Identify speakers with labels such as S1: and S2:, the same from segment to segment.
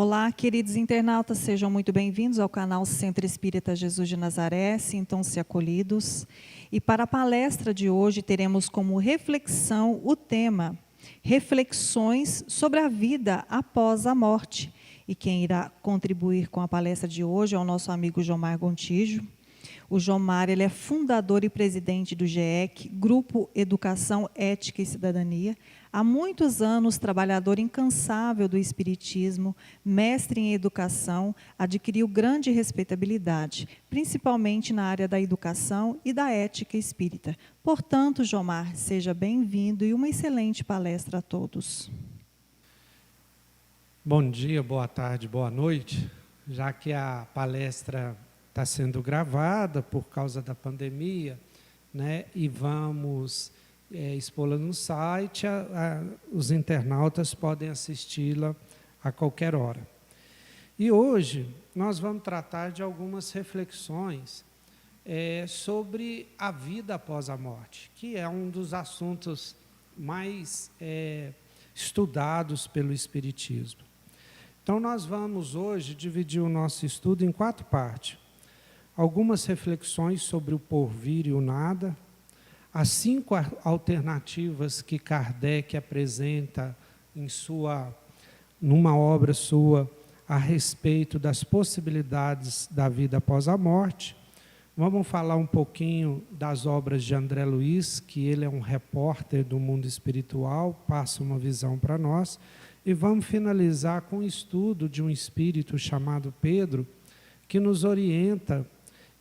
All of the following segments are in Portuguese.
S1: Olá, queridos internautas, sejam muito bem-vindos ao canal Centro Espírita Jesus de Nazaré, sintam-se acolhidos. E para a palestra de hoje teremos como reflexão o tema Reflexões sobre a vida após a morte. E quem irá contribuir com a palestra de hoje é o nosso amigo Jomar Gontijo. O Jomar, ele é fundador e presidente do GEC, Grupo Educação, Ética e Cidadania. Há muitos anos, trabalhador incansável do Espiritismo, mestre em educação, adquiriu grande respeitabilidade, principalmente na área da educação e da ética espírita. Portanto, Jomar, seja bem-vindo e uma excelente palestra a todos.
S2: Bom dia, boa tarde, boa noite. Já que a palestra está sendo gravada por causa da pandemia, né, e vamos expô-la no site, os internautas podem assisti-la a qualquer hora. E hoje nós vamos tratar de algumas reflexões sobre a vida após a morte, que é um dos assuntos mais estudados pelo Espiritismo. Então nós vamos hoje dividir o nosso estudo em 4 partes. Algumas reflexões sobre o porvir e o nada, as 5 alternativas que Kardec apresenta numa obra sua a respeito das possibilidades da vida após a morte. Vamos falar um pouquinho das obras de André Luiz, que ele é um repórter do mundo espiritual, passa uma visão para nós, e vamos finalizar com o estudo de um espírito chamado Pedro, que nos orienta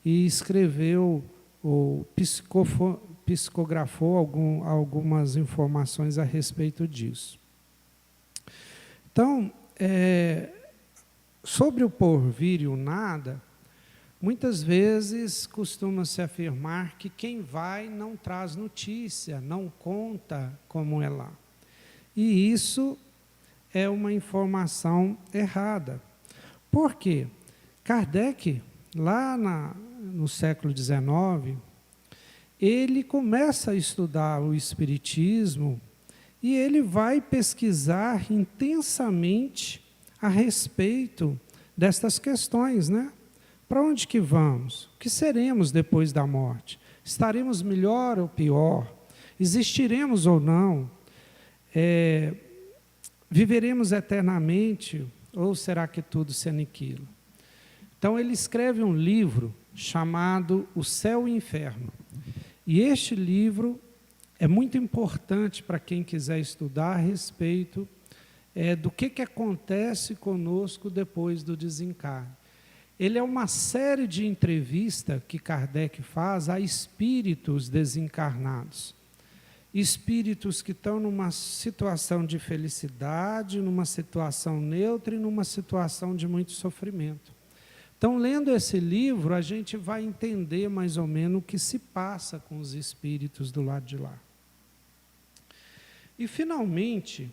S2: e escreveu ou psicografou algumas informações a respeito disso. Então, sobre o porvir e o nada, muitas vezes costuma-se afirmar que quem vai não traz notícia, não conta como é lá. E isso é uma informação errada. Por quê? Kardec, lá no século XIX, ele começa a estudar o Espiritismo e ele vai pesquisar intensamente a respeito destas questões, né? Para onde que vamos? O que seremos depois da morte? Estaremos melhor ou pior? Existiremos ou não? Viveremos eternamente ou será que tudo se aniquila? Então ele escreve um livro chamado O Céu e o Inferno. E este livro é muito importante para quem quiser estudar a respeito do que acontece conosco depois do desencarne. Ele é uma série de entrevistas que Kardec faz a espíritos desencarnados. Espíritos que estão numa situação de felicidade, numa situação neutra e numa situação de muito sofrimento. Então, lendo esse livro, a gente vai entender mais ou menos o que se passa com os espíritos do lado de lá. E, finalmente,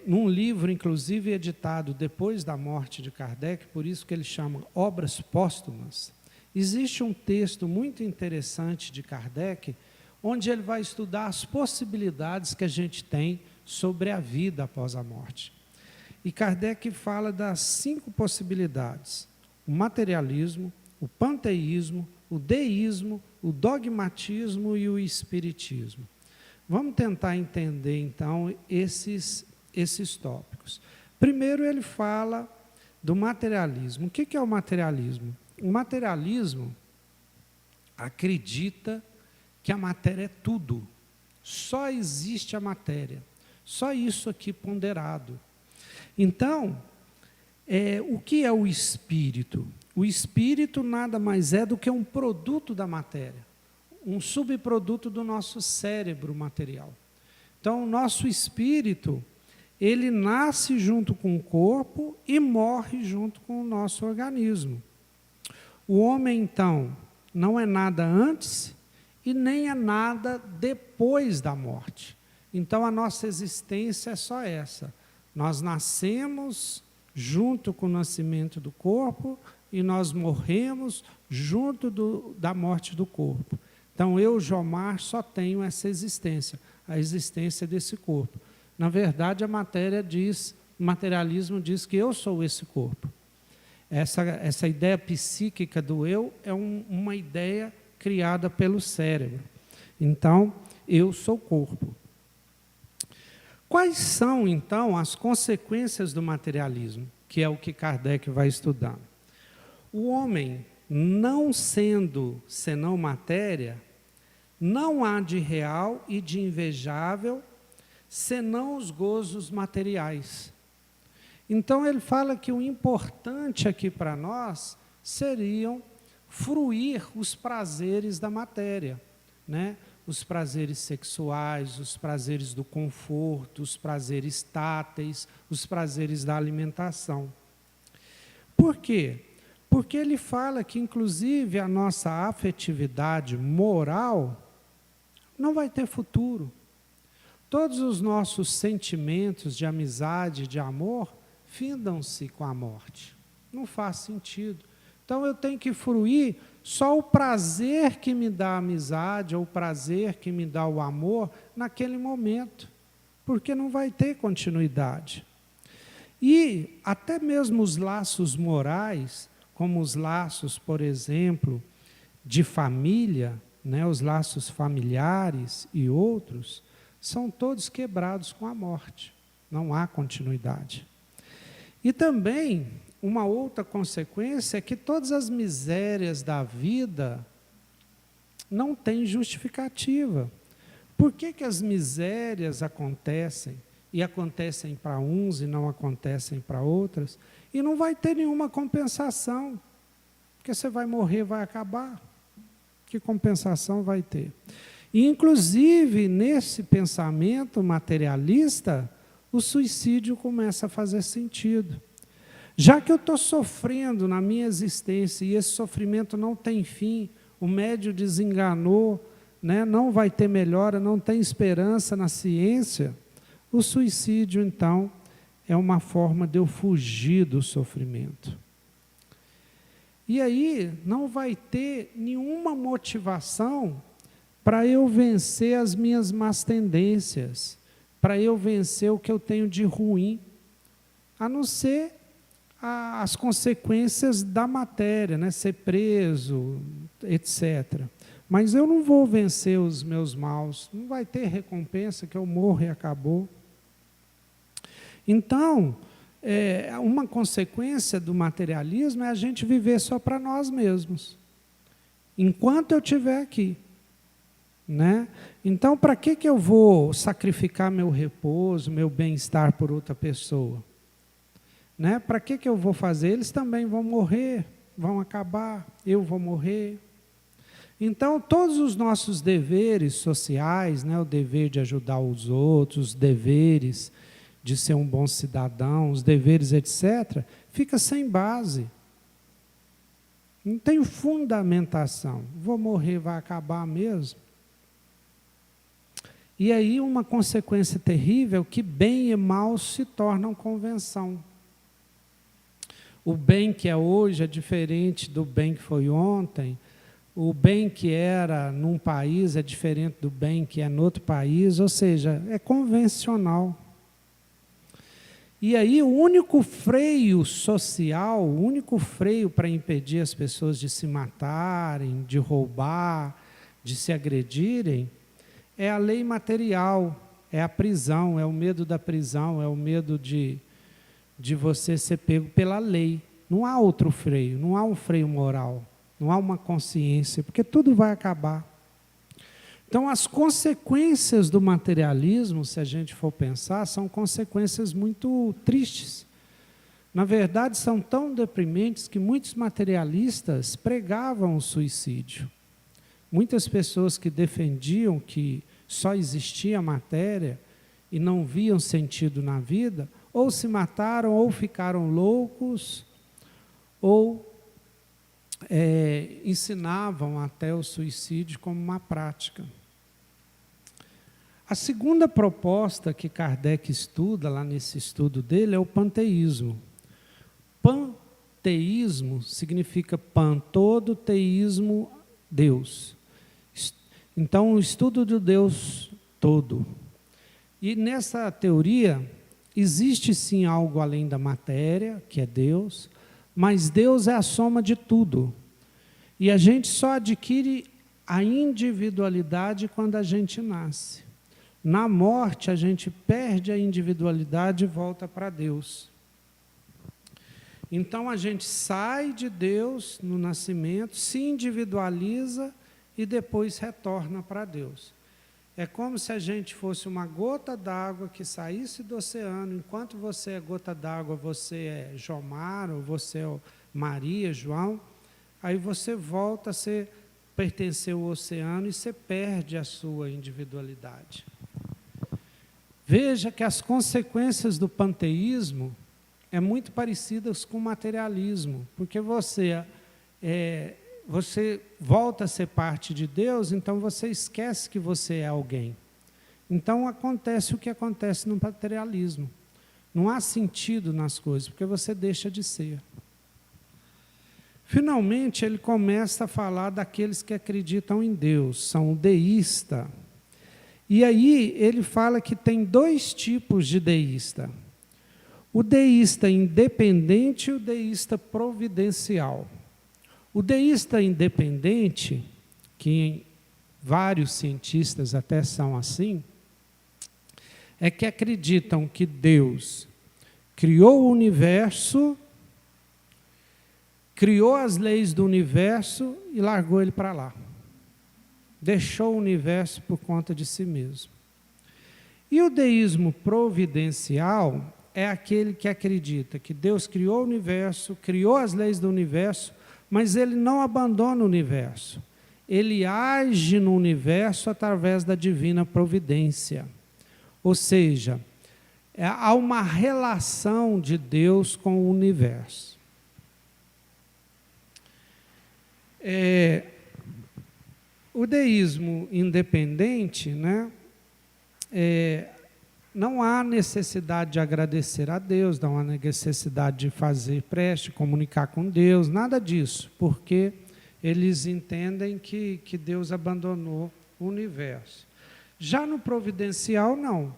S2: num livro, inclusive, editado depois da morte de Kardec, por isso que ele chama Obras Póstumas, existe um texto muito interessante de Kardec, onde ele vai estudar as possibilidades que a gente tem sobre a vida após a morte. E Kardec fala das 5 possibilidades: o materialismo, o panteísmo, o deísmo, o dogmatismo e o espiritismo. Vamos tentar entender, então, esses tópicos. Primeiro, ele fala do materialismo. O que é o materialismo? O materialismo acredita que a matéria é tudo. Só existe a matéria. Só isso aqui ponderado. Então, o que é o espírito? O espírito nada mais é do que um produto da matéria, um subproduto do nosso cérebro material. Então, o nosso espírito, ele nasce junto com o corpo e morre junto com o nosso organismo. O homem, então, não é nada antes e nem é nada depois da morte. Então, a nossa existência é só essa. Nós nascemos junto com o nascimento do corpo e nós morremos junto da morte do corpo. Então, eu, Jomar, só tenho essa existência, a existência desse corpo. Na verdade, a matéria diz O materialismo diz que eu sou esse corpo. Essa ideia psíquica do eu é uma ideia criada pelo cérebro. Então, eu sou corpo. Quais são, então, as consequências do materialismo, que é o que Kardec vai estudar? O homem, não sendo senão matéria, não há de real e de invejável, senão os gozos materiais. Então, ele fala que o importante aqui para nós seriam fruir os prazeres da matéria, né? Os prazeres sexuais, os prazeres do conforto, os prazeres táteis, os prazeres da alimentação. Por quê? Porque ele fala que, inclusive, a nossa afetividade moral não vai ter futuro. Todos os nossos sentimentos de amizade, de amor, findam-se com a morte. Não faz sentido. Então, eu tenho que fruir só o prazer que me dá a amizade, ou o prazer que me dá o amor, naquele momento, porque não vai ter continuidade. E até mesmo os laços morais, como os laços, por exemplo, de família, né, os laços familiares e outros, são todos quebrados com a morte. Não há continuidade. E também, uma outra consequência é que todas as misérias da vida não têm justificativa. Por que as misérias acontecem? E acontecem para uns e não acontecem para outras? E não vai ter nenhuma compensação. Porque você vai morrer, vai acabar. Que compensação vai ter? E, inclusive, nesse pensamento materialista, o suicídio começa a fazer sentido. Já que eu estou sofrendo na minha existência e esse sofrimento não tem fim, o médium desenganou, né, não vai ter melhora, não tem esperança na ciência, o suicídio, então, é uma forma de eu fugir do sofrimento. E aí não vai ter nenhuma motivação para eu vencer as minhas más tendências, para eu vencer o que eu tenho de ruim, a não ser as consequências da matéria, né? Ser preso, etc. Mas eu não vou vencer os meus maus, não vai ter recompensa, que eu morro e acabou. Então, uma consequência do materialismo é a gente viver só para nós mesmos, enquanto eu estiver aqui. Né? Então, para que eu vou sacrificar meu repouso, meu bem-estar por outra pessoa? Né? Para que eu vou fazer? Eles também vão morrer, vão acabar, eu vou morrer. Então, todos os nossos deveres sociais, né? O dever de ajudar os outros, os deveres de ser um bom cidadão, os deveres, etc., fica sem base. Não tem fundamentação. Vou morrer, vai acabar mesmo. E aí uma consequência terrível, que bem e mal se tornam convenção. O bem que é hoje é diferente do bem que foi ontem, o bem que era num país é diferente do bem que é no outro país, ou seja, é convencional. E aí o único freio social, o único freio para impedir as pessoas de se matarem, de roubar, de se agredirem, é a lei material, é a prisão, é o medo da prisão, é o medo de você ser pego pela lei. Não há outro freio, não há um freio moral, não há uma consciência, porque tudo vai acabar. Então, as consequências do materialismo, se a gente for pensar, são consequências muito tristes. Na verdade, são tão deprimentes que muitos materialistas pregavam o suicídio. Muitas pessoas que defendiam que só existia matéria e não viam sentido na vida, ou se mataram, ou ficaram loucos, ou ensinavam até o suicídio como uma prática. A segunda proposta que Kardec estuda, lá nesse estudo dele, é o panteísmo. Panteísmo significa pan, todo, teísmo, Deus. Então, o estudo do Deus todo. E nessa teoria, existe sim algo além da matéria, que é Deus, mas Deus é a soma de tudo. E a gente só adquire a individualidade quando a gente nasce. Na morte, a gente perde a individualidade e volta para Deus. Então, a gente sai de Deus no nascimento, se individualiza e depois retorna para Deus. É como se a gente fosse uma gota d'água que saísse do oceano. Enquanto você é gota d'água, você é Jomar, ou você é Maria, João. Aí você volta a pertencer ao oceano e você perde a sua individualidade. Veja que as consequências do panteísmo é muito parecidas com o materialismo, porque você volta a ser parte de Deus, então você esquece que você é alguém. Então acontece o que acontece no materialismo. Não há sentido nas coisas, porque você deixa de ser. Finalmente, ele começa a falar daqueles que acreditam em Deus, são deístas. E aí ele fala que tem dois tipos de deísta. O deísta independente e o deísta providencial. O deísta independente, que vários cientistas até são assim, é que acreditam que Deus criou o universo, criou as leis do universo e largou ele para lá. Deixou o universo por conta de si mesmo. E o deísmo providencial é aquele que acredita que Deus criou o universo, criou as leis do universo, mas ele não abandona o universo. Ele age no universo através da divina providência. Ou seja, há uma relação de Deus com o universo. O deísmo independente, né, não há necessidade de agradecer a Deus, não há necessidade de fazer prece, comunicar com Deus, nada disso, porque eles entendem que Deus abandonou o universo. Já no providencial, não.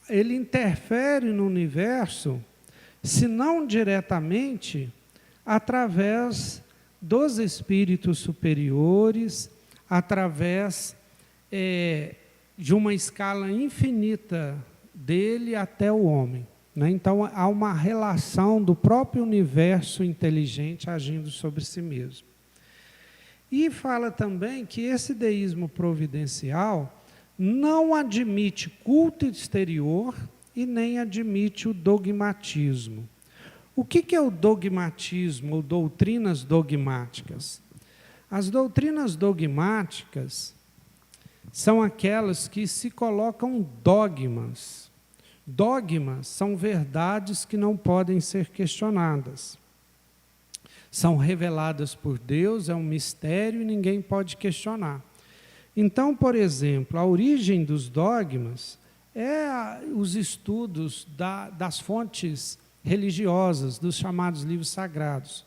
S2: Ele interfere no universo, se não diretamente, através dos espíritos superiores, através de uma escala infinita dele até o homem. Né? Então, há uma relação do próprio universo inteligente agindo sobre si mesmo. E fala também que esse deísmo providencial não admite culto exterior e nem admite o dogmatismo. O que é o dogmatismo ou doutrinas dogmáticas? As doutrinas dogmáticas são aquelas que se colocam dogmas. Dogmas são verdades que não podem ser questionadas. São reveladas por Deus, é um mistério e ninguém pode questionar. Então, por exemplo, a origem dos dogmas é os estudos das fontes religiosas, dos chamados livros sagrados.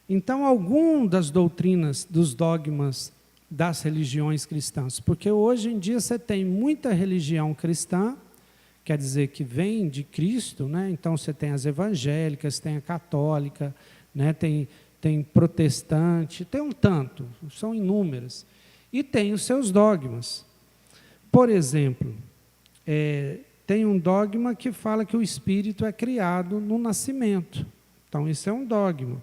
S2: Então, algumas das doutrinas, dos dogmas das religiões cristãs, porque hoje em dia você tem muita religião cristã, quer dizer que vem de Cristo, né? Então você tem as evangélicas, tem a católica, né? tem protestante, tem um tanto, são inúmeras, e tem os seus dogmas. Por exemplo, tem um dogma que fala que o espírito é criado no nascimento, então isso é um dogma.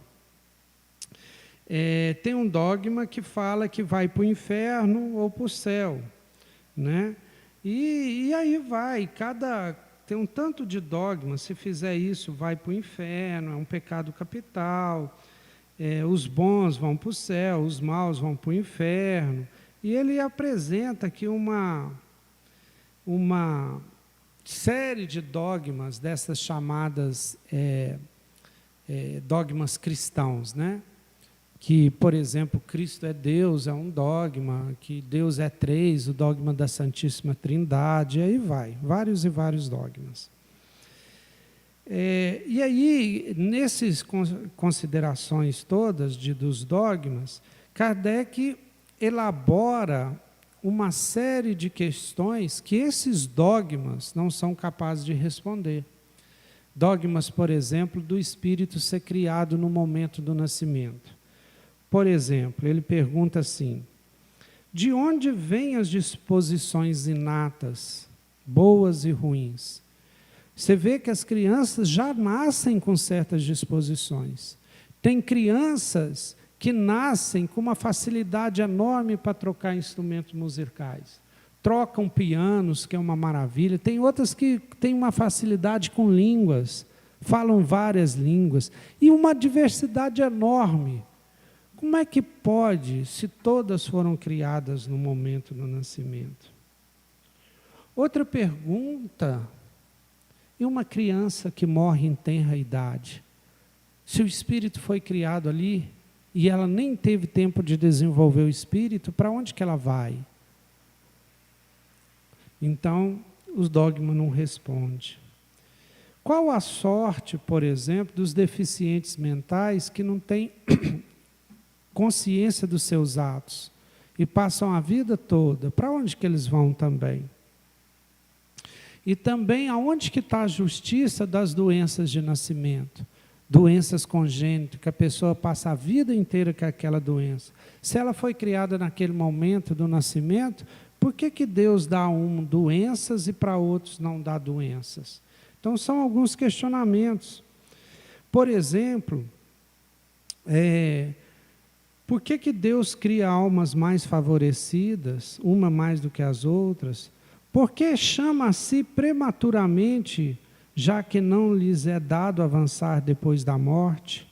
S2: Tem um dogma que fala que vai para o inferno ou para o céu, né? E aí vai, tem um tanto de dogma, se fizer isso vai para o inferno, é um pecado capital, os bons vão para o céu, os maus vão para o inferno, e ele apresenta aqui uma série de dogmas, dessas chamadas dogmas cristãos, né? Que, por exemplo, Cristo é Deus, é um dogma, que Deus é três, o dogma da Santíssima Trindade, e aí vai, vários e vários dogmas. E aí, nessas considerações todas dos dogmas, Kardec elabora uma série de questões que esses dogmas não são capazes de responder. Dogmas, por exemplo, do espírito ser criado no momento do nascimento. Por exemplo, ele pergunta assim: de onde vêm as disposições inatas, boas e ruins? Você vê que as crianças já nascem com certas disposições. Tem crianças que nascem com uma facilidade enorme para trocar instrumentos musicais. Trocam pianos, que é uma maravilha. Tem outras que têm uma facilidade com línguas, falam várias línguas, e uma diversidade enorme. Como é que pode, se todas foram criadas no momento do nascimento? Outra pergunta: e uma criança que morre em tenra idade? Se o espírito foi criado ali e ela nem teve tempo de desenvolver o espírito, para onde que ela vai? Então, os dogmas não respondem. Qual a sorte, por exemplo, dos deficientes mentais que não têm consciência dos seus atos e passam a vida toda? Para onde que eles vão também? E também, aonde que está a justiça das doenças de nascimento? Doenças congênitas, que a pessoa passa a vida inteira com aquela doença. Se ela foi criada naquele momento do nascimento, por que Deus dá a um doenças e para outros não dá doenças? Então, são alguns questionamentos. Por exemplo, por que Deus cria almas mais favorecidas, uma mais do que as outras? Por que chama a si prematuramente, já que não lhes é dado avançar depois da morte?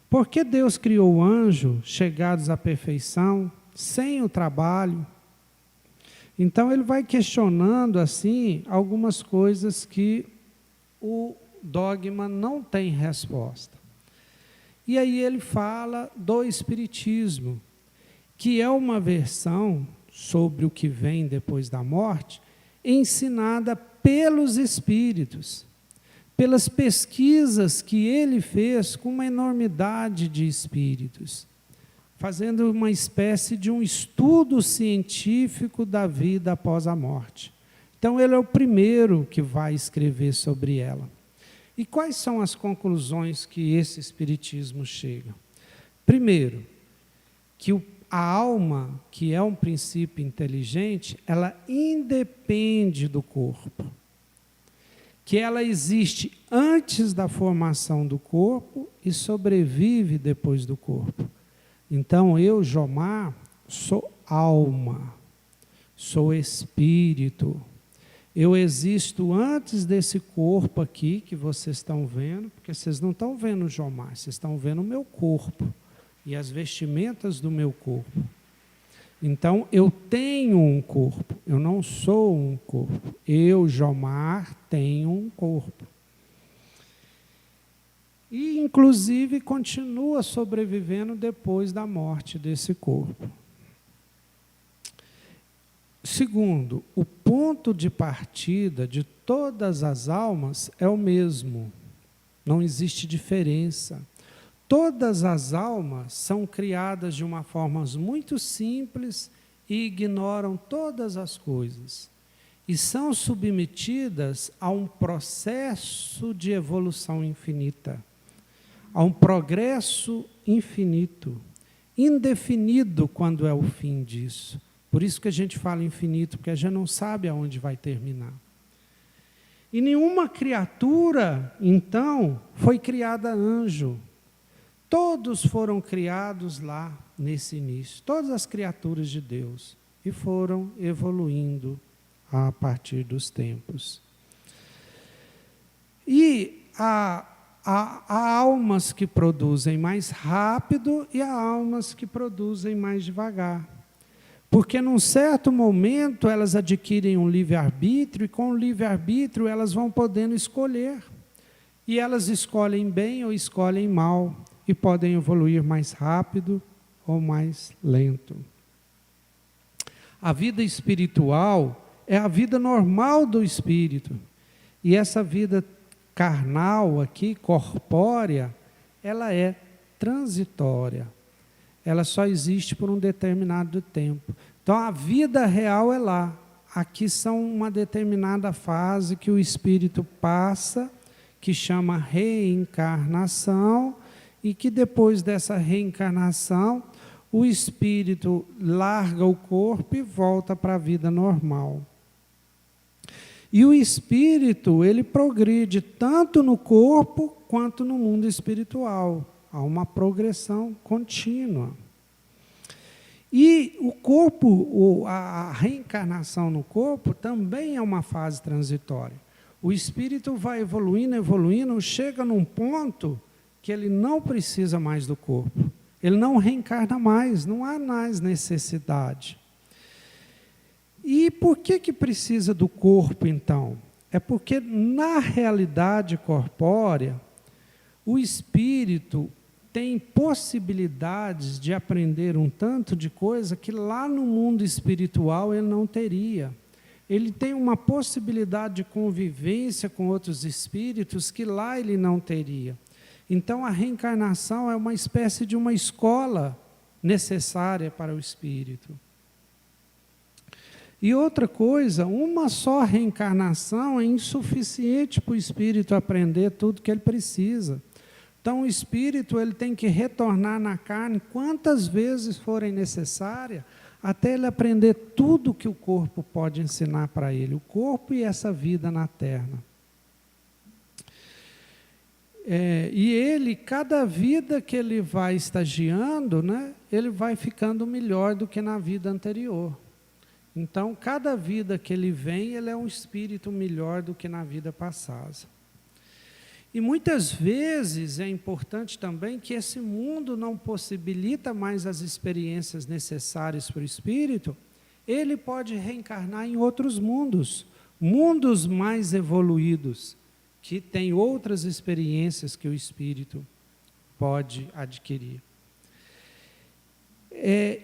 S2: Por que Deus criou anjos chegados à perfeição, sem o trabalho? Então ele vai questionando assim algumas coisas que o dogma não tem resposta. E aí ele fala do Espiritismo, que é uma versão sobre o que vem depois da morte, ensinada pelos espíritos, pelas pesquisas que ele fez com uma enormidade de espíritos, fazendo uma espécie de um estudo científico da vida após a morte. Então ele é o primeiro que vai escrever sobre ela. E quais são as conclusões que esse espiritismo chega? Primeiro, que a alma, que é um princípio inteligente, ela independe do corpo. Que ela existe antes da formação do corpo e sobrevive depois do corpo. Então, eu, Jomar, sou alma, sou espírito. Eu existo antes desse corpo aqui que vocês estão vendo, porque vocês não estão vendo o Jomar, vocês estão vendo o meu corpo e as vestimentas do meu corpo. Então, eu tenho um corpo, eu não sou um corpo. Eu, Jomar, tenho um corpo. E, inclusive, continua sobrevivendo depois da morte desse corpo. Segundo, o ponto de partida de todas as almas é o mesmo. Não existe diferença. Todas as almas são criadas de uma forma muito simples e ignoram todas as coisas. E são submetidas a um processo de evolução infinita, a um progresso infinito, indefinido quando é o fim disso. Por isso que a gente fala infinito, porque a gente não sabe aonde vai terminar. E nenhuma criatura, então, foi criada anjo. Todos foram criados lá, nesse início, todas as criaturas de Deus, e foram evoluindo a partir dos tempos. E há almas que produzem mais rápido e há almas que produzem mais devagar. Porque num certo momento elas adquirem um livre-arbítrio, e com o livre-arbítrio elas vão podendo escolher. E elas escolhem bem ou escolhem mal, e podem evoluir mais rápido ou mais lento. A vida espiritual é a vida normal do espírito. E essa vida carnal aqui, corpórea, ela é transitória. Ela só existe por um determinado tempo. Então, a vida real é lá. Aqui são uma determinada fase que o espírito passa, que chama reencarnação, e que depois dessa reencarnação, o espírito larga o corpo e volta para a vida normal. E o espírito, ele progride tanto no corpo quanto no mundo espiritual. Há uma progressão contínua. E o corpo, a reencarnação no corpo também é uma fase transitória. O espírito vai evoluindo, evoluindo, chega num ponto que ele não precisa mais do corpo. Ele não reencarna mais, não há mais necessidade. E por que precisa do corpo, então? É porque, na realidade corpórea, o espírito tem possibilidades de aprender um tanto de coisa que lá no mundo espiritual ele não teria. Ele tem uma possibilidade de convivência com outros espíritos que lá ele não teria. Então, a reencarnação é uma espécie de uma escola necessária para o espírito. E outra coisa, uma só reencarnação é insuficiente para o espírito aprender tudo que ele precisa. Então, o espírito ele tem que retornar na carne quantas vezes forem necessárias, até ele aprender tudo que o corpo pode ensinar para ele, o corpo e essa vida na Terra. E ele, cada vida que ele vai estagiando, né, ele vai ficando melhor do que na vida anterior. Então, cada vida que ele vem, ele é um espírito melhor do que na vida passada. E muitas vezes é importante também que esse mundo não possibilita mais as experiências necessárias para o espírito, ele pode reencarnar em outros mundos, mundos mais evoluídos, que têm outras experiências que o espírito pode adquirir.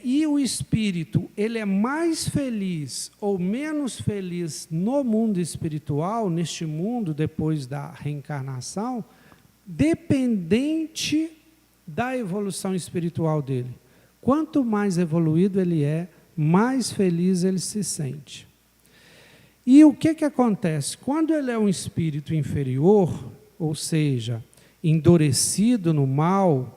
S2: E o espírito, ele é mais feliz ou menos feliz no mundo espiritual, neste mundo depois da reencarnação, dependente da evolução espiritual dele. Quanto mais evoluído ele é, mais feliz ele se sente. E o que acontece? Quando ele é um espírito inferior, ou seja, endurecido no mal,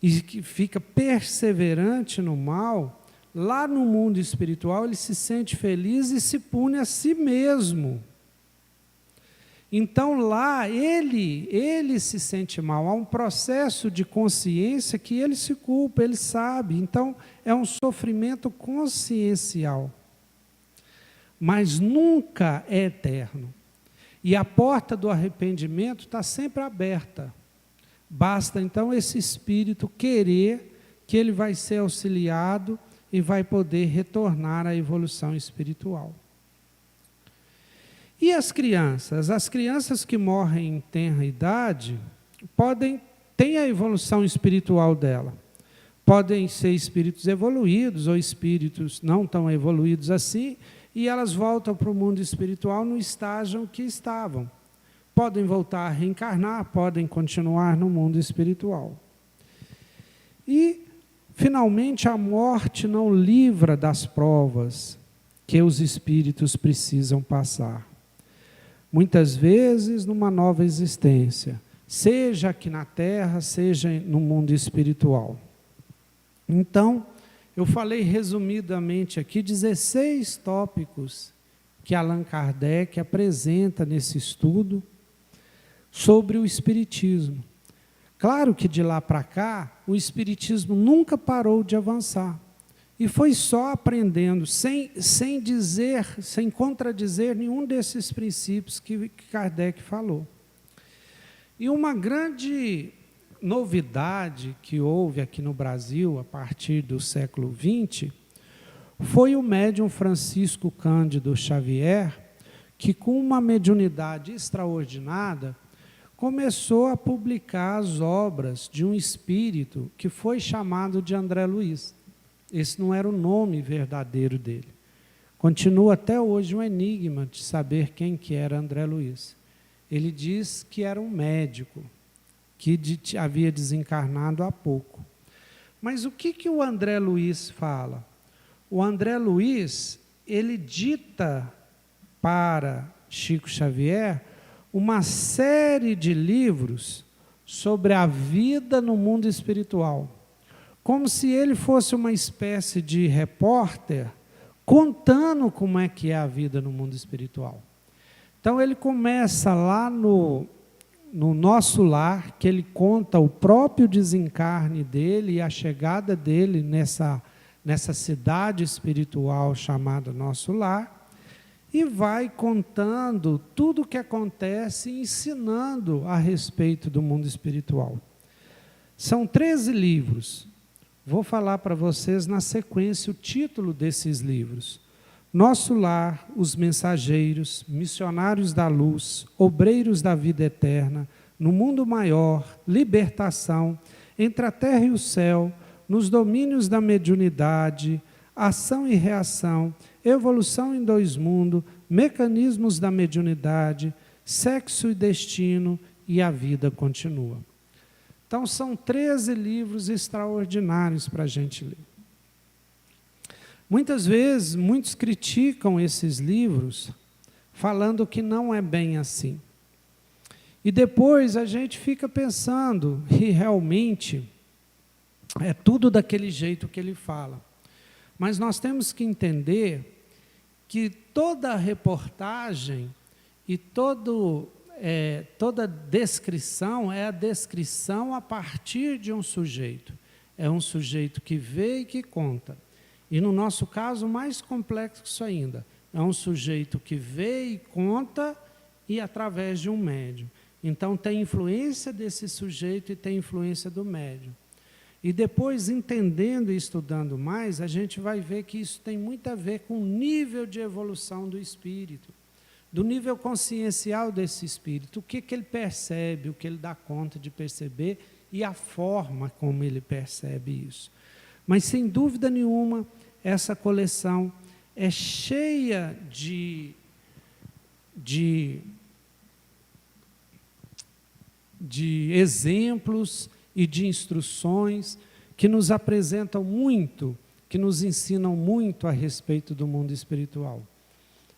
S2: e que fica perseverante no mal, lá no mundo espiritual ele se sente feliz e se pune a si mesmo. Então lá ele se sente mal, há um processo de consciência que ele se culpa, ele sabe, então é um sofrimento consciencial. Mas nunca é eterno. E a porta do arrependimento está sempre aberta. Basta, então, esse espírito querer que ele vai ser auxiliado e vai poder retornar à evolução espiritual. E as crianças? As crianças que morrem em tenra idade têm a evolução espiritual dela. Podem ser espíritos evoluídos ou espíritos não tão evoluídos assim, e elas voltam para o mundo espiritual no estágio que estavam. Podem voltar a reencarnar, podem continuar no mundo espiritual. E, finalmente, a morte não livra das provas que os espíritos precisam passar. Muitas vezes, numa nova existência, seja aqui na Terra, seja no mundo espiritual. Então, eu falei resumidamente aqui 16 tópicos que Allan Kardec apresenta nesse estudo sobre o Espiritismo. Claro que de lá para cá, o Espiritismo nunca parou de avançar. E foi só aprendendo, sem contradizer nenhum desses princípios que Kardec falou. E uma grande novidade que houve aqui no Brasil, a partir do século XX, foi o médium Francisco Cândido Xavier, que com uma mediunidade extraordinária, começou a publicar as obras de um espírito que foi chamado de André Luiz. Esse não era o nome verdadeiro dele. Continua até hoje um enigma de saber quem que era André Luiz. Ele diz que era um médico, que havia desencarnado há pouco. Mas o que o André Luiz fala? o André Luiz, ele dita para Chico Xavier uma série de livros sobre a vida no mundo espiritual, como se ele fosse uma espécie de repórter contando como é que é a vida no mundo espiritual. Então ele começa lá no Nosso Lar, que ele conta o próprio desencarne dele e a chegada dele nessa cidade espiritual chamada Nosso Lar, e vai contando tudo o que acontece e ensinando a respeito do mundo espiritual. São 13 livros. Vou falar para vocês na sequência o título desses livros: Nosso Lar, Os Mensageiros, Missionários da Luz, Obreiros da Vida Eterna, No Mundo Maior, Libertação, Entre a Terra e o Céu, Nos Domínios da Mediunidade, Ação e Reação, Evolução em Dois Mundos, Mecanismos da Mediunidade, Sexo e Destino e A Vida Continua. Então, são 13 livros extraordinários para a gente ler. Muitas vezes, muitos criticam esses livros, falando que não é bem assim. E depois a gente fica pensando, e realmente é tudo daquele jeito que ele fala. Mas nós temos que entender que toda reportagem e toda descrição é a descrição a partir de um sujeito. É um sujeito que vê e que conta. E no nosso caso, mais complexo ainda, é um sujeito que vê e conta e através de um médium. Então tem influência desse sujeito e tem influência do médium. E depois, entendendo e estudando mais, a gente vai ver que isso tem muito a ver com o nível de evolução do espírito, do nível consciencial desse espírito, o que ele percebe, o que ele dá conta de perceber e a forma como ele percebe isso. Mas, sem dúvida nenhuma, essa coleção é cheia de exemplos e de instruções que nos apresentam muito, que nos ensinam muito a respeito do mundo espiritual.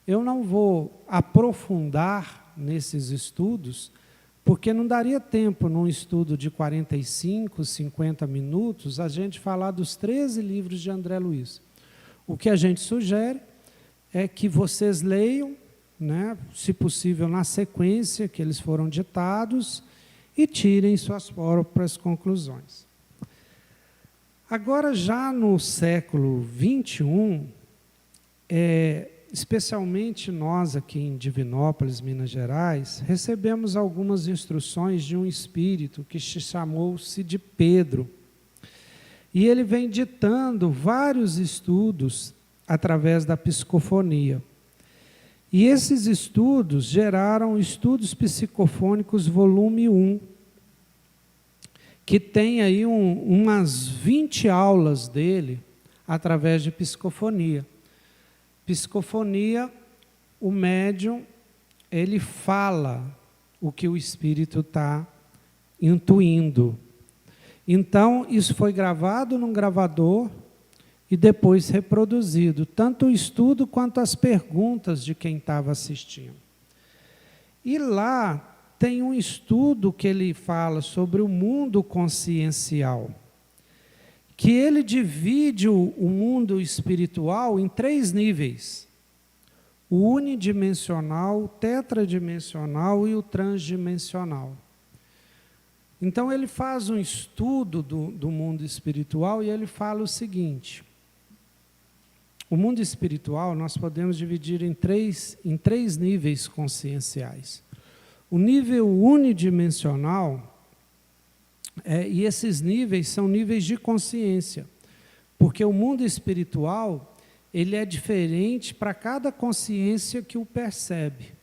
S2: Eu não vou aprofundar nesses estudos, porque não daria tempo, num estudo de 45, 50 minutos, a gente falar dos 13 livros de André Luiz. O que a gente sugere é que vocês leiam, né, se possível na sequência que eles foram ditados, e tirem suas próprias conclusões. Agora, já no século XXI, especialmente nós aqui em Divinópolis, Minas Gerais, recebemos algumas instruções de um espírito que chamou-se de Pedro. E ele vem ditando vários estudos através da psicofonia. E esses estudos geraram Estudos Psicofônicos, volume 1, que tem aí umas 20 aulas dele através de psicofonia. Psicofonia, o médium, ele fala o que o espírito está intuindo. Então, isso foi gravado num gravador e depois reproduzido, tanto o estudo quanto as perguntas de quem estava assistindo. E lá tem um estudo que ele fala sobre o mundo consciencial, que ele divide o mundo espiritual em 3 níveis: o unidimensional, o tetradimensional e o transdimensional. Então ele faz um estudo do mundo espiritual e ele fala o seguinte: o mundo espiritual nós podemos dividir em três níveis conscienciais. O nível unidimensional, e esses níveis são níveis de consciência, porque o mundo espiritual ele é diferente para cada consciência que o percebe.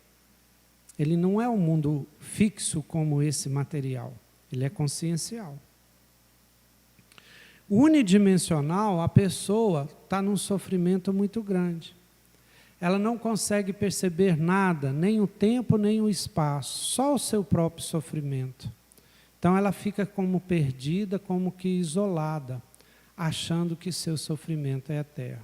S2: Ele não é um mundo fixo como esse material, ele é consciencial. Unidimensional, a pessoa está num sofrimento muito grande. Ela não consegue perceber nada, nem o tempo, nem o espaço, só o seu próprio sofrimento. Então ela fica como perdida, como que isolada, achando que seu sofrimento é eterno.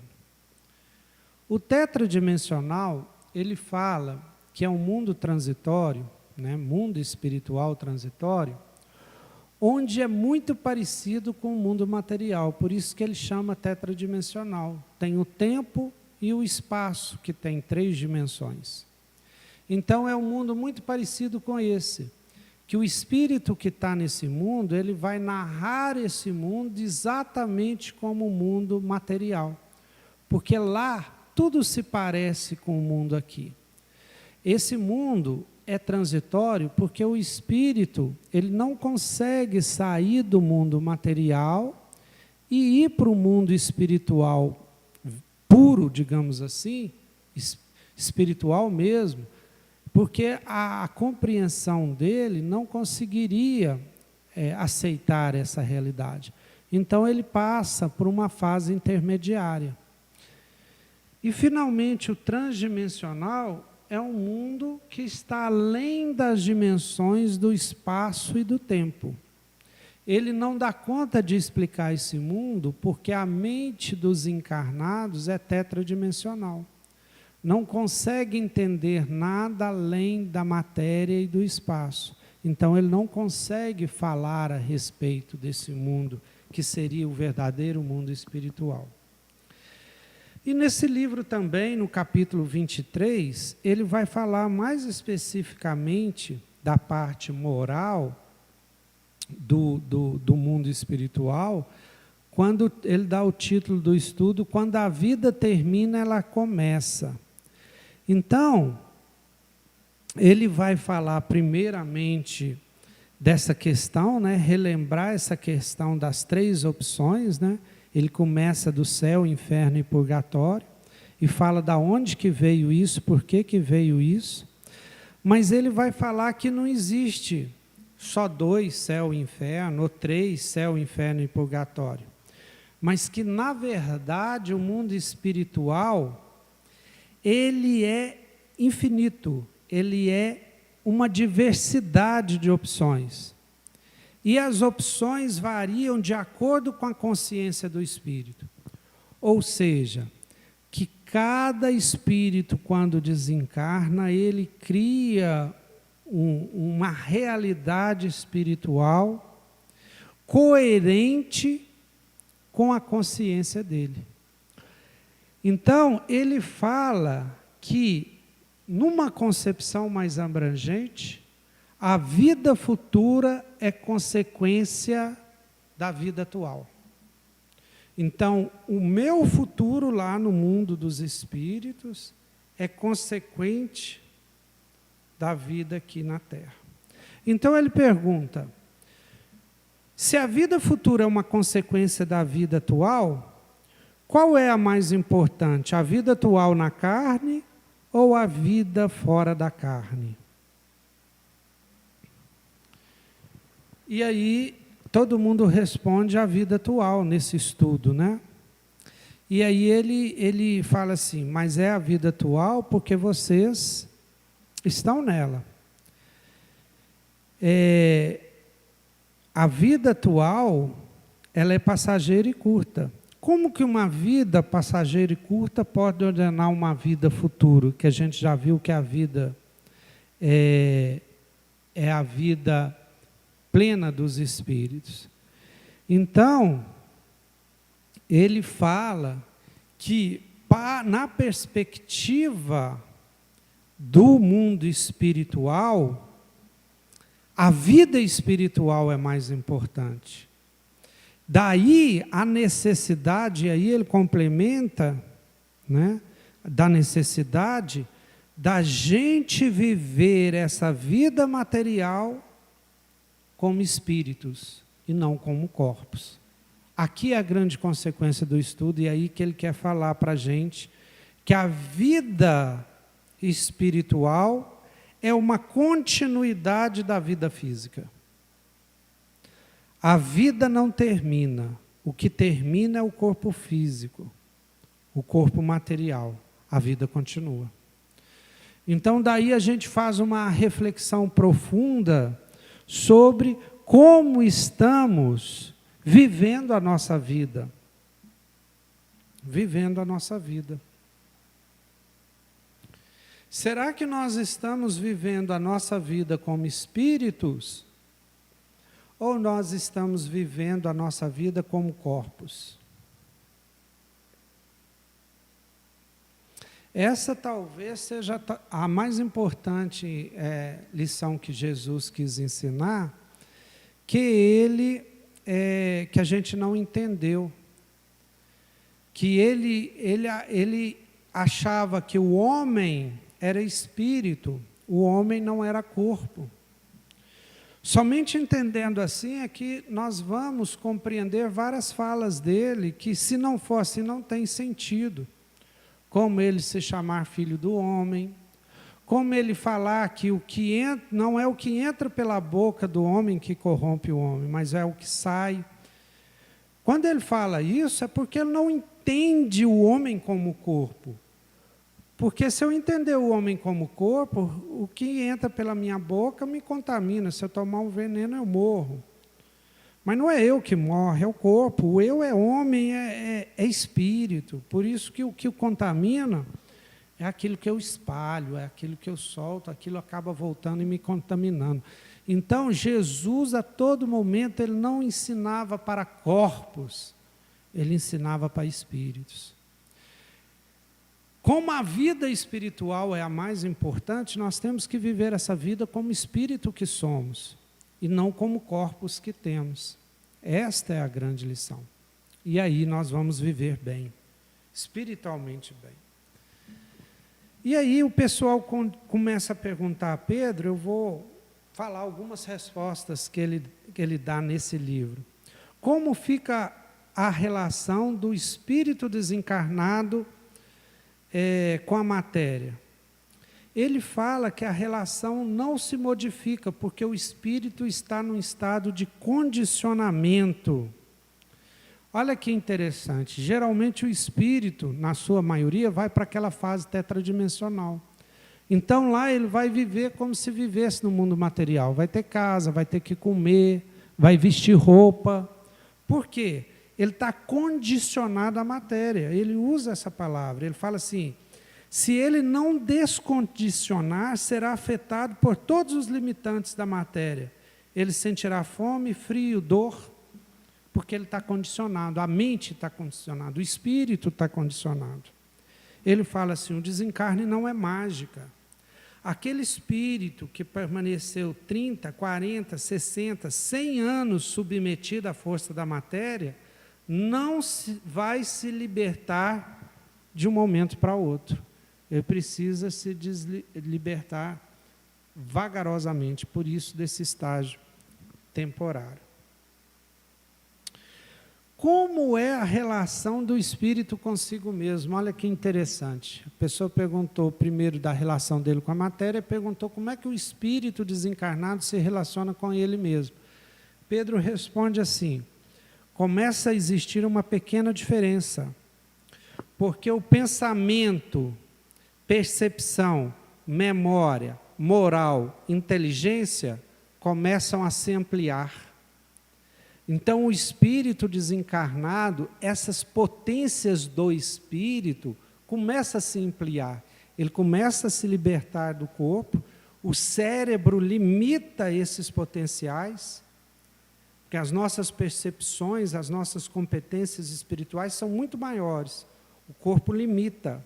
S2: O tetradimensional, ele fala que é um mundo transitório, né, mundo espiritual transitório, onde é muito parecido com o mundo material, por isso que ele chama tetradimensional. Tem o tempo e o espaço, que tem 3 dimensões. Então é um mundo muito parecido com esse, que o espírito que está nesse mundo, ele vai narrar esse mundo exatamente como o mundo material, porque lá tudo se parece com o mundo aqui. Esse mundo é transitório porque o espírito, ele não consegue sair do mundo material e ir para o mundo espiritual puro, digamos assim, espiritual mesmo, porque a compreensão dele não conseguiria aceitar essa realidade. Então ele passa por uma fase intermediária. E finalmente o transdimensional é um mundo que está além das dimensões do espaço e do tempo. Ele não dá conta de explicar esse mundo porque a mente dos encarnados é tetradimensional. Não consegue entender nada além da matéria e do espaço. Então ele não consegue falar a respeito desse mundo, que seria o verdadeiro mundo espiritual. E nesse livro também, no capítulo 23, ele vai falar mais especificamente da parte moral do mundo espiritual, quando ele dá o título do estudo, quando a vida termina, ela começa. Então, ele vai falar primeiramente dessa questão, né, relembrar essa questão das 3 opções, né? Ele começa do céu, inferno e purgatório, e fala da onde que veio isso, por que que veio isso. Mas ele vai falar que não existe só 2, céu e inferno, ou 3, céu, inferno e purgatório. Mas que, na verdade, o mundo espiritual, ele é infinito, ele é uma diversidade de opções. E as opções variam de acordo com a consciência do espírito. Ou seja, que cada espírito, quando desencarna, ele cria uma realidade espiritual coerente com a consciência dele. Então, ele fala que, numa concepção mais abrangente, a vida futura é consequência da vida atual. Então, o meu futuro lá no mundo dos espíritos é consequente da vida aqui na Terra. Então ele pergunta, se a vida futura é uma consequência da vida atual, qual é a mais importante? A vida atual na carne ou a vida fora da carne? E aí, todo mundo responde a vida atual nesse estudo, né? E aí ele fala assim, mas é a vida atual porque vocês estão nela. A vida atual, ela é passageira e curta. Como que uma vida passageira e curta pode ordenar uma vida futura? Que a gente já viu que a vida é a vida plena dos espíritos. Então, ele fala que, na perspectiva do mundo espiritual, a vida espiritual é mais importante. Daí a necessidade, aí ele complementa, né, da necessidade da gente viver essa vida material como espíritos e não como corpos. Aqui é a grande consequência do estudo, e é aí que ele quer falar para a gente que a vida espiritual é uma continuidade da vida física. A vida não termina, o que termina é o corpo físico, o corpo material, a vida continua. Então daí a gente faz uma reflexão profunda sobre como estamos vivendo a nossa vida. Vivendo a nossa vida. Será que nós estamos vivendo a nossa vida como espíritos? Ou nós estamos vivendo a nossa vida como corpos? Essa talvez seja a mais importante lição que Jesus quis ensinar, que a gente não entendeu. Que ele achava que o homem era espírito, o homem não era corpo. Somente entendendo assim é que nós vamos compreender várias falas dele, que se não for assim não tem sentido. Como ele se chamar filho do homem, como ele falar que não é o que entra pela boca do homem que corrompe o homem, mas é o que sai. Quando ele fala isso, é porque ele não entende o homem como corpo. Porque se eu entender o homem como corpo, o que entra pela minha boca me contamina. Se eu tomar um veneno, eu morro. Mas não é eu que morre, é o corpo. O eu é homem, é espírito. Por isso que o que o contamina é aquilo que eu espalho, é aquilo que eu solto, aquilo acaba voltando e me contaminando. Então, Jesus, a todo momento, ele não ensinava para corpos, ele ensinava para espíritos. Como a vida espiritual é a mais importante, nós temos que viver essa vida como espírito que somos, e não como corpos que temos. Esta é a grande lição. E aí nós vamos viver bem, espiritualmente bem. E aí o pessoal começa a perguntar a Pedro, eu vou falar algumas respostas que ele dá nesse livro. Como fica a relação do espírito desencarnado com a matéria? Ele fala que a relação não se modifica, porque o espírito está num estado de condicionamento. Olha que interessante, geralmente o espírito, na sua maioria, vai para aquela fase tetradimensional. Então lá ele vai viver como se vivesse no mundo material. Vai ter casa, vai ter que comer, vai vestir roupa. Por quê? Ele está condicionado à matéria. Ele usa essa palavra, ele fala assim: se ele não descondicionar, será afetado por todos os limitantes da matéria. Ele sentirá fome, frio, dor, porque ele está condicionado, a mente está condicionada, o espírito está condicionado. Ele fala assim: o desencarne não é mágica. Aquele espírito que permaneceu 30, 40, 60, 100 anos submetido à força da matéria, não vai se libertar de um momento para outro. Ele precisa se libertar vagarosamente, por isso desse estágio temporário. Como é a relação do espírito consigo mesmo? Olha que interessante. A pessoa perguntou primeiro da relação dele com a matéria, perguntou como é que o espírito desencarnado se relaciona com ele mesmo. Pedro responde assim: começa a existir uma pequena diferença, porque o pensamento, percepção, memória, moral, inteligência começam a se ampliar. Então o espírito desencarnado, essas potências do espírito começam a se ampliar. Ele começa a se libertar do corpo, o cérebro limita esses potenciais, porque as nossas percepções, as nossas competências espirituais são muito maiores. O corpo limita.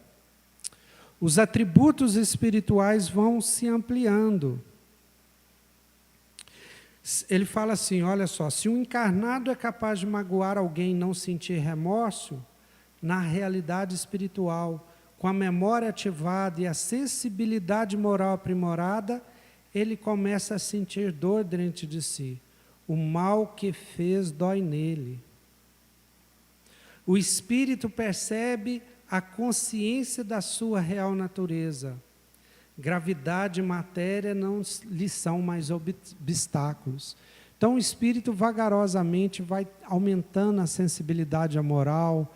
S2: Os atributos espirituais vão se ampliando. Ele fala assim, olha só, se um encarnado é capaz de magoar alguém e não sentir remorso, na realidade espiritual, com a memória ativada e a sensibilidade moral aprimorada, ele começa a sentir dor dentro de si. O mal que fez dói nele. O espírito percebe a consciência da sua real natureza. Gravidade e matéria não lhe são mais obstáculos. Então o espírito vagarosamente vai aumentando a sensibilidade à moral,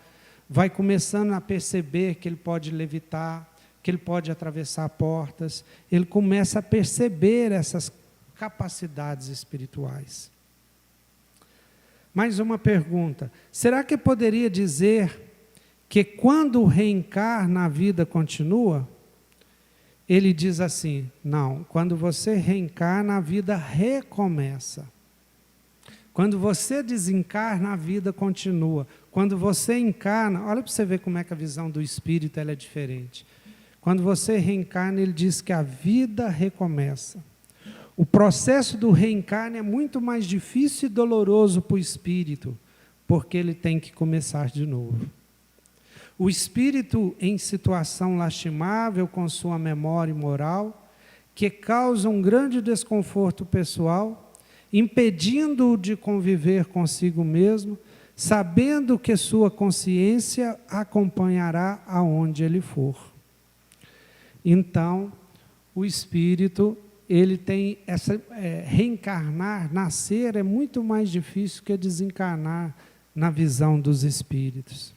S2: vai começando a perceber que ele pode levitar, que ele pode atravessar portas, ele começa a perceber essas capacidades espirituais. Mais uma pergunta: será que poderia dizer que quando reencarna a vida continua? ele diz assim, não, quando você reencarna, a vida recomeça. Quando você desencarna, a vida continua. Quando você encarna, olha para você ver como é que a visão do espírito ela é diferente. Quando você reencarna, ele diz que a vida recomeça. O processo do reencarne é muito mais difícil e doloroso para o espírito, porque ele tem que começar de novo. O espírito em situação lastimável com sua memória e moral, que causa um grande desconforto pessoal, impedindo-o de conviver consigo mesmo, sabendo que sua consciência acompanhará aonde ele for. Então, o espírito, ele tem essa reencarnar, nascer é muito mais difícil que desencarnar na visão dos espíritos.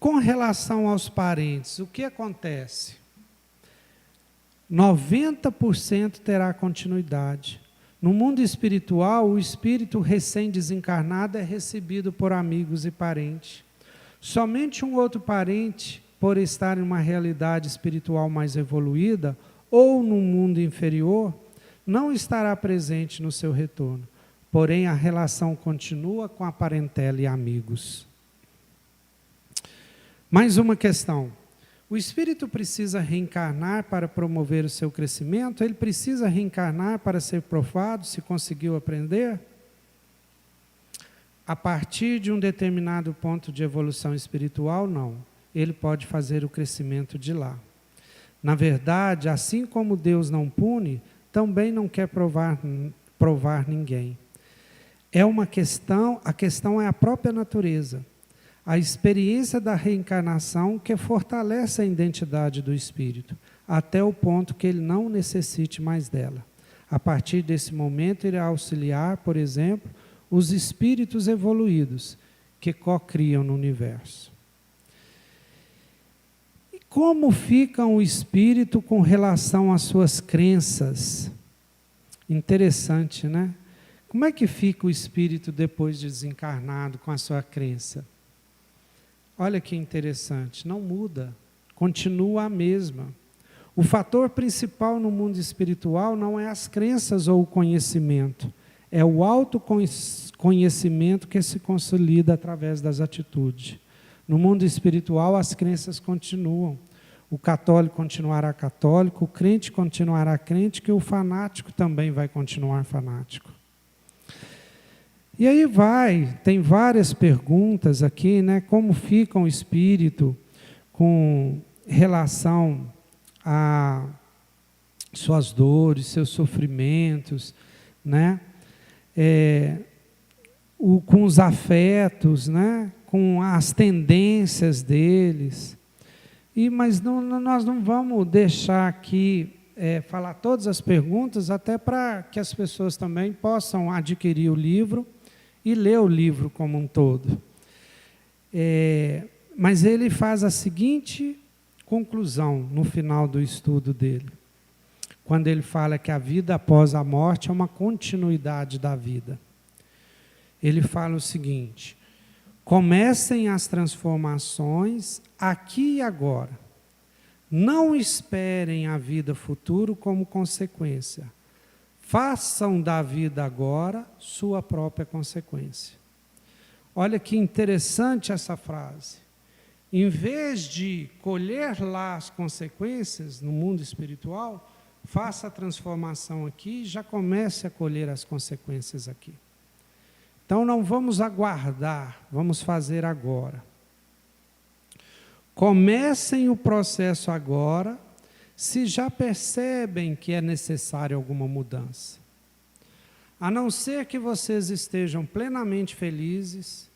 S2: Com relação aos parentes, o que acontece? 90% terá continuidade. No mundo espiritual, o espírito recém-desencarnado é recebido por amigos e parentes. Somente um outro parente, por estar em uma realidade espiritual mais evoluída, ou num mundo inferior, não estará presente no seu retorno. Porém, a relação continua com a parentela e amigos. Mais uma questão. O espírito precisa reencarnar para promover o seu crescimento? Ele precisa reencarnar para ser provado, se conseguiu aprender? A partir de um determinado ponto de evolução espiritual, não. Ele pode fazer o crescimento de lá. Na verdade, assim como Deus não pune, também não quer provar ninguém. É uma questão, a questão é a própria natureza. A experiência da reencarnação que fortalece a identidade do espírito, até o ponto que ele não necessite mais dela. A partir desse momento, irá auxiliar, por exemplo, os espíritos evoluídos, que co-criam no universo. E como fica o espírito com relação às suas crenças? Interessante, né? Como é que fica o espírito depois de desencarnado com a sua crença? Olha que interessante, não muda, continua a mesma. O fator principal no mundo espiritual não é as crenças ou o conhecimento, é o autoconhecimento que se consolida através das atitudes. No mundo espiritual, as crenças continuam. O católico continuará católico, o crente continuará crente, que o fanático também vai continuar fanático. E aí tem várias perguntas aqui, né? Como fica o espírito com relação a suas dores, seus sofrimentos, né? Com os afetos, né? Com as tendências deles. Mas nós não vamos deixar aqui falar todas as perguntas, até para que as pessoas também possam adquirir o livro e ler o livro como um todo. Mas ele faz a seguinte conclusão no final do estudo dele, quando ele fala que a vida após a morte é uma continuidade da vida. Ele fala o seguinte: comecem as transformações aqui e agora. Não esperem a vida futura como consequência. Façam da vida agora sua própria consequência. Olha que interessante essa frase. Em vez de colher lá as consequências no mundo espiritual, faça a transformação aqui e já comece a colher as consequências aqui. Então não vamos aguardar, vamos fazer agora. Comecem o processo agora, se já percebem que é necessária alguma mudança. A não ser que vocês estejam plenamente felizes,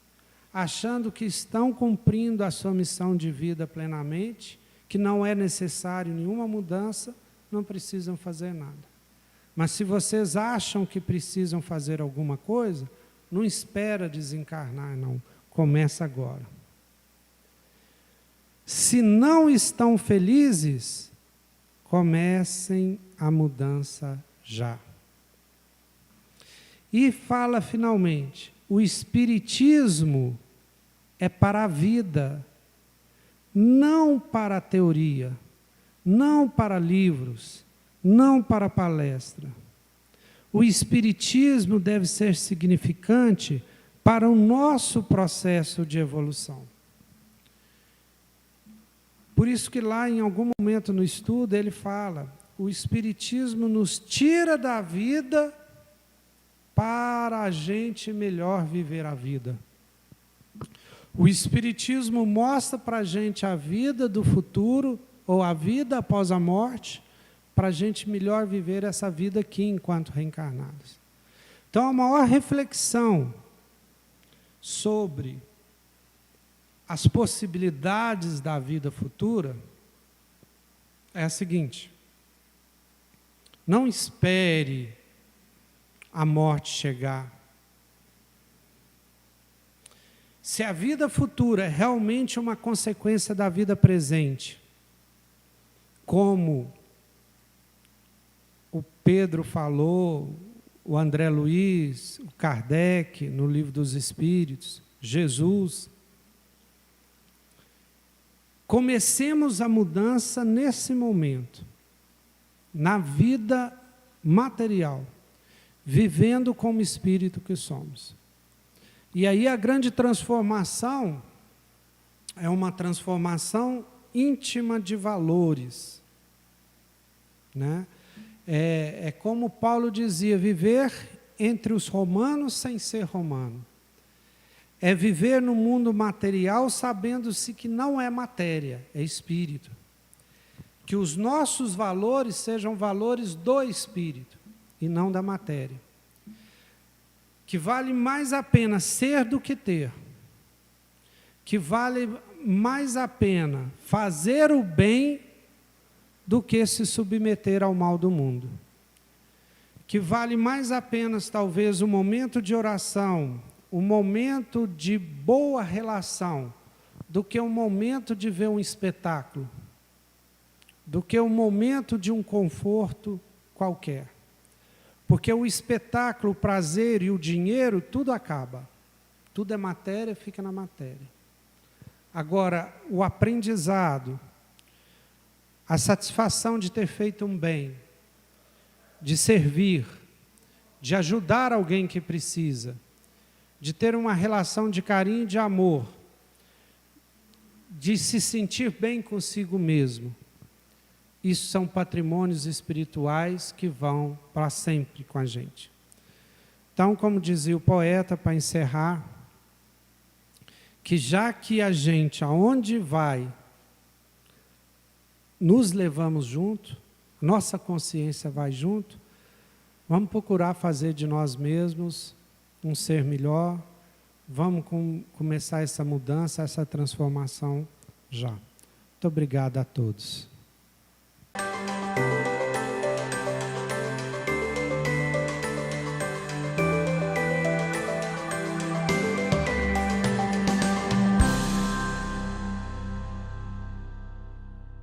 S2: achando que estão cumprindo a sua missão de vida plenamente, que não é necessário nenhuma mudança, não precisam fazer nada. Mas se vocês acham que precisam fazer alguma coisa, não espera desencarnar, não. Começa agora. Se não estão felizes, comecem a mudança já. E fala finalmente, o espiritismo é para a vida, não para a teoria. não para livros, não para palestra. O Espiritismo deve ser significante para o nosso processo de evolução. Por isso que lá em algum momento no estudo ele fala, o Espiritismo nos tira da vida para a gente melhor viver a vida. O Espiritismo mostra para a gente a vida do futuro, ou a vida após a morte, para a gente melhor viver essa vida aqui enquanto reencarnados. Então, a maior reflexão sobre as possibilidades da vida futura é a seguinte: não espere a morte chegar. Se a vida futura é realmente uma consequência da vida presente, como o Pedro falou, o André Luiz, o Kardec, no Livro dos Espíritos, Jesus, comecemos a mudança nesse momento, na vida material, vivendo como espírito que somos. E aí a grande transformação é uma transformação íntima de valores, né? É como Paulo dizia, viver entre os romanos sem ser romano. É viver no mundo material sabendo-se que não é matéria, é espírito. Que os nossos valores sejam valores do espírito e não da matéria. Que vale mais a pena ser do que ter. Que vale mais a pena fazer o bem do que se submeter ao mal do mundo. Que vale mais a pena, talvez, um momento de oração, um momento de boa relação, do que um momento de ver um espetáculo, do que um momento de um conforto qualquer. Porque o espetáculo, o prazer e o dinheiro, tudo acaba. Tudo é matéria, fica na matéria. Agora, o aprendizado, a satisfação de ter feito um bem, de servir, de ajudar alguém que precisa, de ter uma relação de carinho e de amor, de se sentir bem consigo mesmo. Isso são patrimônios espirituais que vão para sempre com a gente. Então, como dizia o poeta, para encerrar, que já que a gente, aonde vai, nos levamos junto, nossa consciência vai junto, vamos procurar fazer de nós mesmos um ser melhor, vamos começar essa mudança, essa transformação já. Muito obrigado a todos.